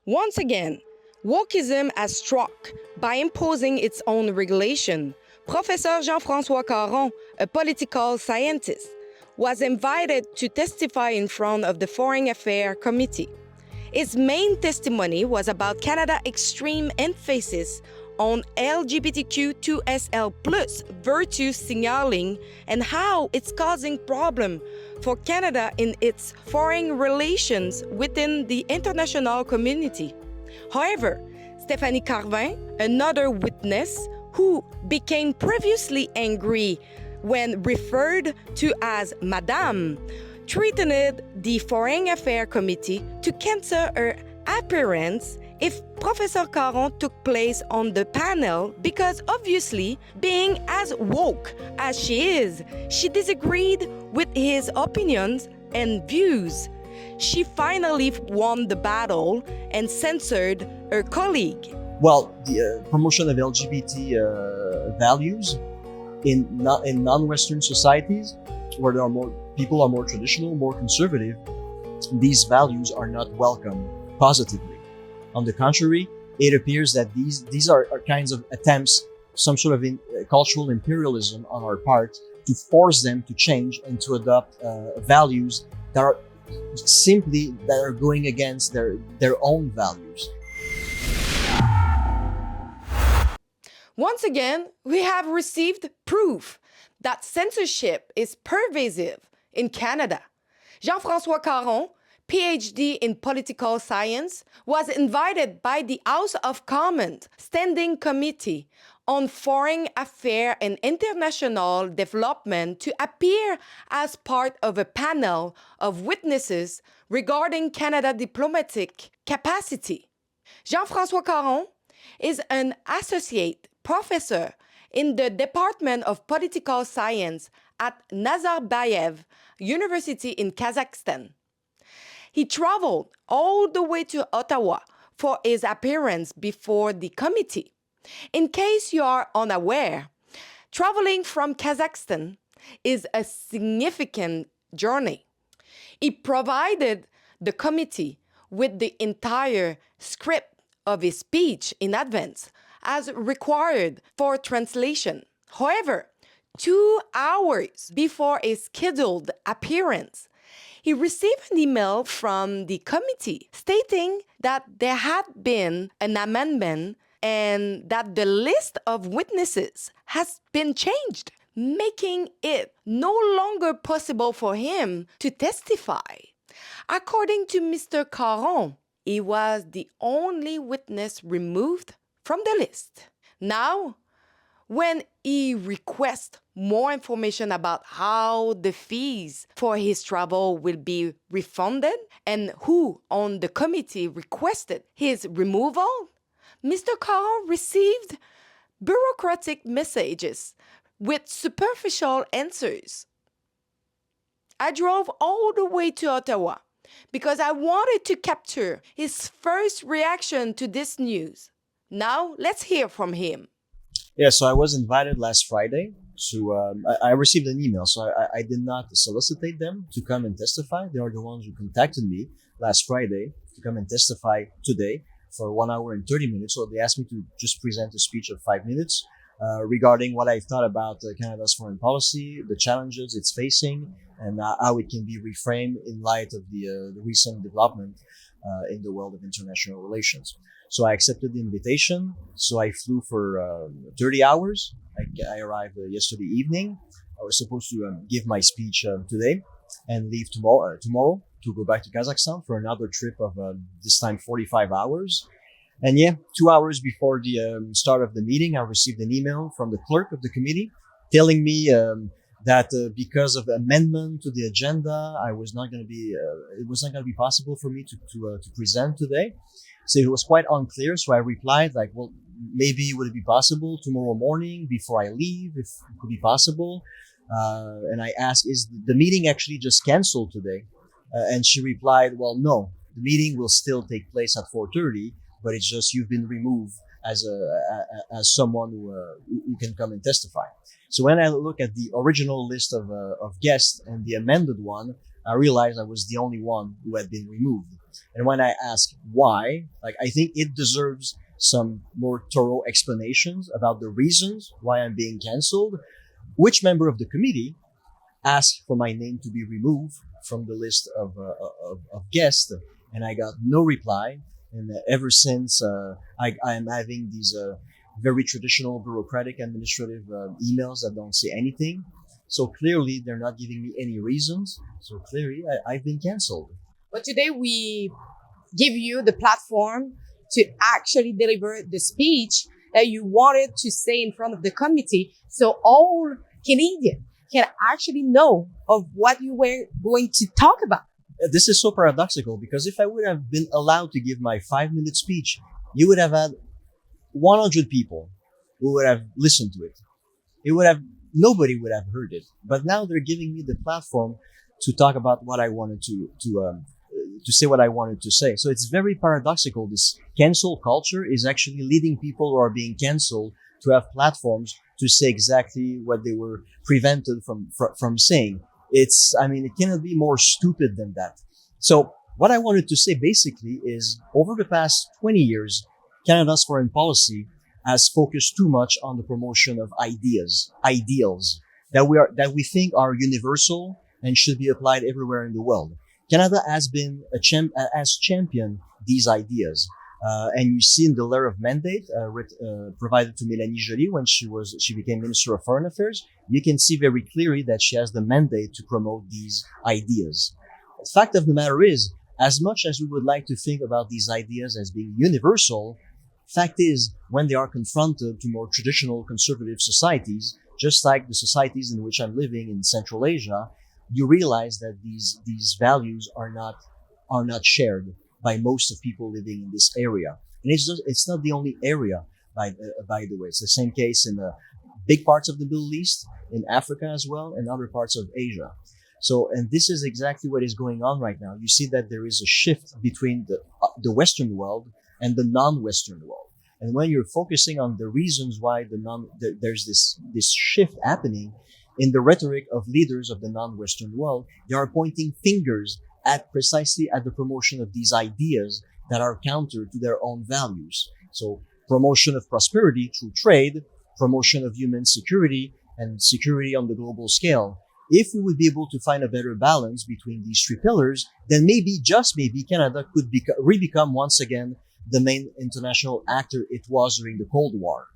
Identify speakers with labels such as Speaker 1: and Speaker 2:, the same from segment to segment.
Speaker 1: Once again, wokeism has struck by imposing its own regulation. Professor Jean-François Caron, a political scientist, was invited to testify in front of the Foreign Affairs Committee. His main testimony was about Canada's extreme emphasis on LGBTQ2SL+ virtue signaling and how it's causing problems for Canada in its foreign relations within the international community. However, Stéphanie Carvin, another witness who became previously angry when referred to as Madame, threatened the Foreign Affairs Committee to cancel her appearance if Professor Caron took place on the panel because obviously, being as woke as she is, she disagreed with his opinions and views. She finally won the battle and censored her colleague.
Speaker 2: Well, the promotion of LGBT values in non-Western societies, where there are people are more traditional, more conservative, these values are not welcomed positively. On the contrary, it appears that these are kinds of attempts, some sort of cultural imperialism on our part, to force them to change and to adopt values that are going against their own values.
Speaker 1: Once again, we have received proof that censorship is pervasive in Canada. Jean-François Caron, PhD in political science, was invited by the House of Commons Standing Committee on Foreign Affairs and International Development to appear as part of a panel of witnesses regarding Canada's diplomatic capacity. Jean-François Caron is an associate professor in the Department of Political Science at Nazarbayev University in Kazakhstan. He traveled all the way to Ottawa for his appearance before the committee. In case you are unaware, traveling from Kazakhstan is a significant journey. He provided the committee with the entire script of his speech in advance, as required for translation. However, 2 hours before his scheduled appearance, he received an email from the committee stating that there had been an amendment and that the list of witnesses has been changed, making it no longer possible for him to testify. According to Mr. Caron, he was the only witness removed from the list. Now, when he requests more information about how the fees for his travel will be refunded and who on the committee requested his removal, Mr. Caron received bureaucratic messages with superficial answers. I drove all the way to Ottawa because I wanted to capture his first reaction to this news. Now, let's hear from him.
Speaker 2: Yeah, so I was invited last Friday I received an email, so I did not solicitate them to come and testify. They are the ones who contacted me last Friday to come and testify today for 1 hour and 30 minutes. So they asked me to just present a speech of 5 minutes regarding what I thought about Canada's foreign policy, the challenges it's facing, and how it can be reframed in light of the recent development in the world of international relations. So I accepted the invitation. So I flew for 30 hours. I arrived yesterday evening. I was supposed to give my speech today and leave tomorrow to go back to Kazakhstan for another trip of this time 45 hours. And yeah, 2 hours before the start of the meeting, I received an email from the clerk of the committee telling me that because of the amendment to the agenda, it was not going to be possible for me to present today. So it was quite unclear. So I replied like, well, maybe would it be possible tomorrow morning before I leave, if it could be possible? And I asked, is the meeting actually just canceled today? And she replied, well, no, the meeting will still take place at 4:30, but it's just you've been removed as someone who can come and testify. So when I look at the original list of guests and the amended one, I realized I was the only one who had been removed. And when I asked why, like, I think it deserves some more thorough explanations about the reasons why I'm being canceled. Which member of the committee asked for my name to be removed from the list of guests, and I got no reply. And ever since, I am having these very traditional bureaucratic administrative emails that don't say anything. So clearly, they're not giving me any reasons. So clearly, I've been canceled.
Speaker 1: But today we give you the platform to actually deliver the speech that you wanted to say in front of the committee, so all Canadians can actually know of what you were going to talk about.
Speaker 2: This is so paradoxical because if I would have been allowed to give my 5-minute speech, you would have had 100 people who would have listened to it. Nobody would have heard it. But now they're giving me the platform to talk about what I wanted to say what I wanted to say. So it's very paradoxical. This cancel culture is actually leading people who are being canceled to have platforms to say exactly what they were prevented from saying. It cannot be more stupid than that. So what I wanted to say basically is over the past 20 years, Canada's foreign policy has focused too much on the promotion of ideals that we think are universal and should be applied everywhere in the world. Canada has championed these ideas. And you see in the letter of mandate provided to Mélanie Joly when she became Minister of Foreign Affairs, you can see very clearly that she has the mandate to promote these ideas. The fact of the matter is, as much as we would like to think about these ideas as being universal, fact is, when they are confronted to more traditional conservative societies, just like the societies in which I'm living in Central Asia, you realize that these values are not shared by most of people living in this area. And it's not the only area, by the way. It's the same case in big parts of the Middle East, in Africa as well, and other parts of Asia. So, and this is exactly what is going on right now. You see that there is a shift between the Western world and the non-Western world. And when you're focusing on the reasons why there's this shift happening in the rhetoric of leaders of the non-Western world, they are pointing fingers precisely at the promotion of these ideas that are counter to their own values. So promotion of prosperity through trade, promotion of human security, and security on the global scale. If we would be able to find a better balance between these three pillars, then maybe, just maybe, Canada could re-become once again the main international actor it was during the Cold War.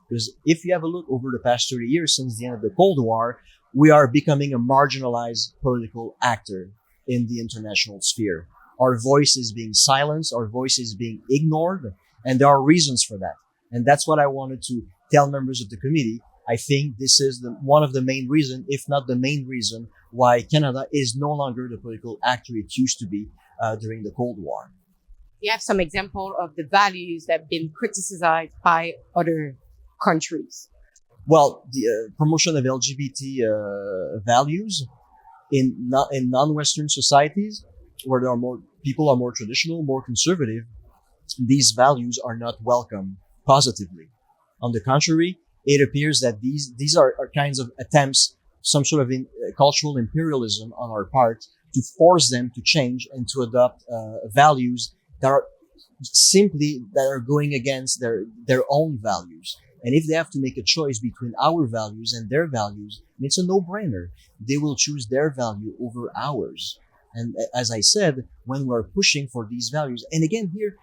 Speaker 2: Because if you have a look over the past 30 years since the end of the Cold War, we are becoming a marginalized political actor in the international sphere. Our voice is being silenced, our voice is being ignored, and there are reasons for that. And that's what I wanted to tell members of the committee. I think this is one of the main reasons, if not the main reason, why Canada is no longer the political actor it used to be during the Cold War.
Speaker 1: You have some example of the values that have been criticized by other countries.
Speaker 2: Well, the promotion of LGBT values in non-Western societies, where people are more traditional, more conservative, these values are not welcomed positively. On the contrary, it appears that these are kinds of attempts, some sort of cultural imperialism on our part, to force them to change and to adopt values that are going against their own values. And if they have to make a choice between our values and their values, it's a no-brainer. They will choose their value over ours. And as I said, when we're pushing for these values, and again here,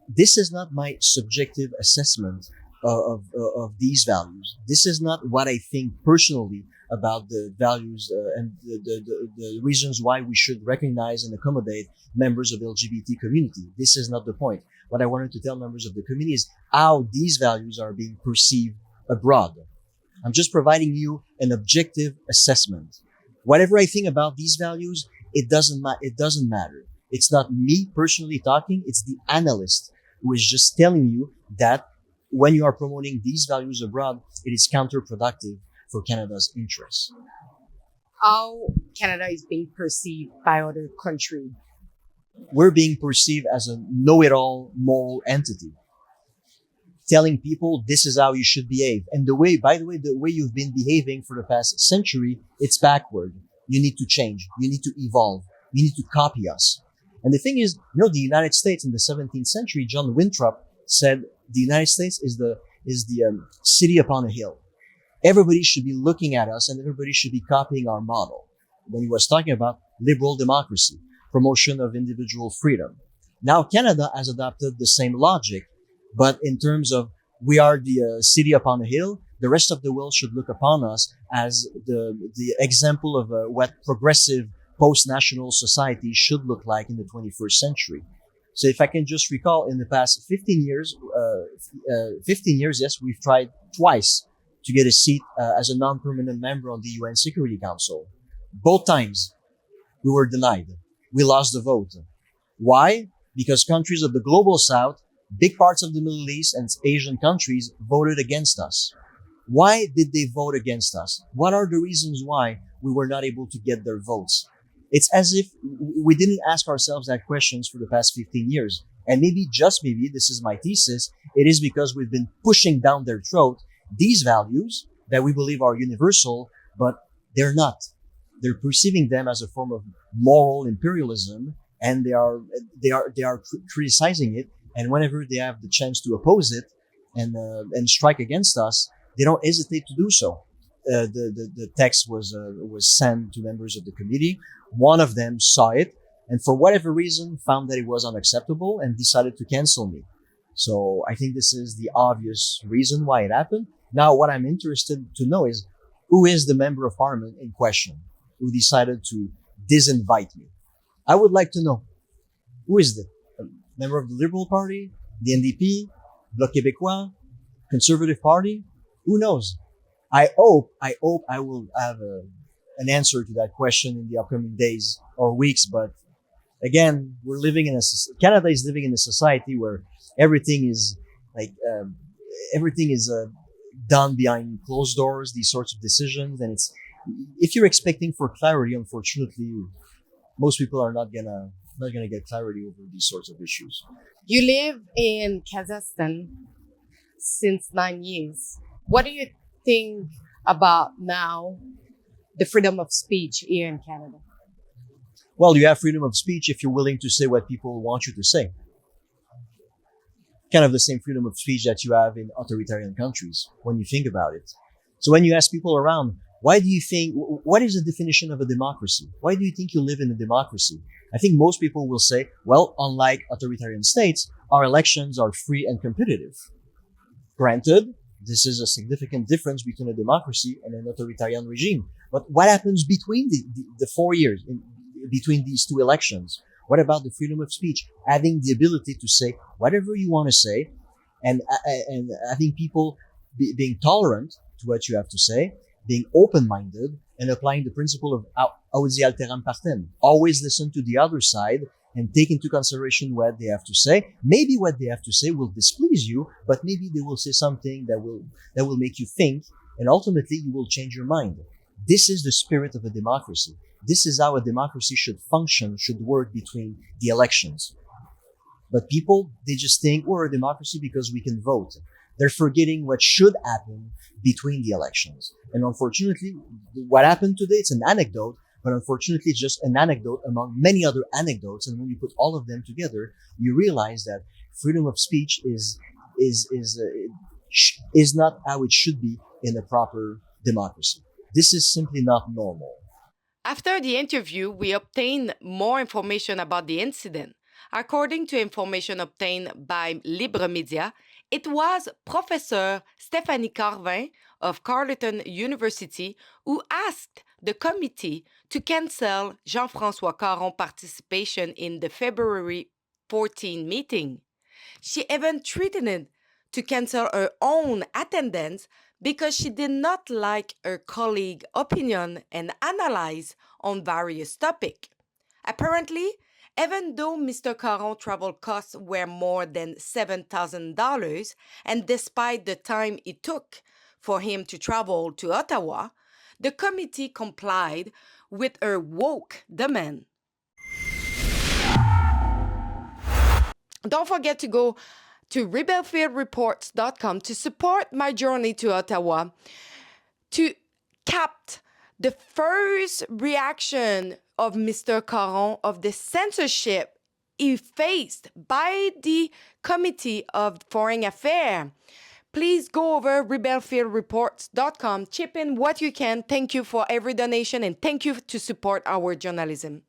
Speaker 2: this is not my subjective assessment of these values. This is not what I think personally about the values and the reasons why we should recognize and accommodate members of the LGBT community. This is not the point. What I wanted to tell members of the committee is how these values are being perceived abroad. I'm just providing you an objective assessment. Whatever I think about these values, it doesn't matter. It's not me personally talking. It's the analyst who is just telling you that when you are promoting these values abroad, it is counterproductive for Canada's interests.
Speaker 1: How Canada is being perceived by other countries.
Speaker 2: We're being perceived as a know-it-all moral entity, telling people this is how you should behave. And by the way, the way you've been behaving for the past century, it's backward. You need to change. You need to evolve. You need to copy us. And the thing is, the United States in the 17th century, John Winthrop said the United States is the city upon a hill. Everybody should be looking at us and everybody should be copying our model. When he was talking about liberal democracy, promotion of individual freedom. Now Canada has adopted the same logic, but in terms of we are the city upon a hill, the rest of the world should look upon us as the example of what progressive post-national society should look like in the 21st century. So if I can just recall, in the past 15 years, yes, we've tried twice to get a seat as a non-permanent member on the UN Security Council. Both times, we were denied. We lost the vote. Why? Because countries of the global south, big parts of the Middle East and Asian countries voted against us. Why did they vote against us? What are the reasons why we were not able to get their votes? It's as if we didn't ask ourselves that questions for the past 15 years. And maybe, just maybe, this is my thesis, it is because we've been pushing down their throat these values that we believe are universal, but they're not. They're perceiving them as a form of moral imperialism, and they are criticizing it. And whenever they have the chance to oppose it and strike against us, they don't hesitate to do so. The text was sent to members of the committee. One of them saw it, and for whatever reason, found that it was unacceptable and decided to cancel me. So I think this is the obvious reason why it happened. Now, what I'm interested to know is who is the member of parliament in question who decided to disinvite me. I would like to know who is the member of the Liberal Party, the NDP, Bloc Québécois, Conservative Party. Who knows? I hope I will have an answer to that question in the upcoming days or weeks. But again, Canada is living in a society where everything is done behind closed doors. These sorts of decisions, and if you're expecting for clarity, unfortunately, most people are not gonna get clarity over these sorts of issues.
Speaker 1: You live in Kazakhstan since 9 years. What do you think about now the freedom of speech here in Canada?
Speaker 2: Well, you have freedom of speech if you're willing to say what people want you to say. Kind of the same freedom of speech that you have in authoritarian countries, when you think about it. So when you ask people around, what is the definition of a democracy? Why do you think you live in a democracy? I think most people will say, well, unlike authoritarian states, our elections are free and competitive. Granted, this is a significant difference between a democracy and an authoritarian regime. But what happens between the 4 years, between these two elections? What about the freedom of speech? Having the ability to say whatever you want to say, and having people being tolerant to what you have to say, being open-minded, and applying the principle of audi alteram partem. Always listen to the other side and take into consideration what they have to say. Maybe what they have to say will displease you, but maybe they will say something that will make you think, and ultimately you will change your mind. This is the spirit of a democracy. This is how a democracy should function, should work between the elections. But people, they just think we're a democracy because we can vote. They're forgetting what should happen between the elections. And unfortunately, what happened today, it's an anecdote, but unfortunately, it's just an anecdote among many other anecdotes. And when you put all of them together, you realize that freedom of speech is not how it should be in a proper democracy. This is simply not normal.
Speaker 1: After the interview, we obtained more information about the incident. According to information obtained by Libre Media, it was Professor Stéphanie Carvin of Carleton University who asked the committee to cancel Jean-François Caron's participation in the February 14 meeting. She even threatened to cancel her own attendance because she did not like her colleague's opinion and analyze on various topics. Apparently, even though Mr. Caron's travel costs were more than $7,000, and despite the time it took for him to travel to Ottawa, the committee complied with her woke demand. Don't forget to go to rebelfieldreports.com to support my journey to Ottawa, to capture the first reaction of Mr. Caron of the censorship he faced by the Committee of Foreign Affairs. Please go over rebelfieldreports.com, chip in what you can. Thank you for every donation and thank you to support our journalism.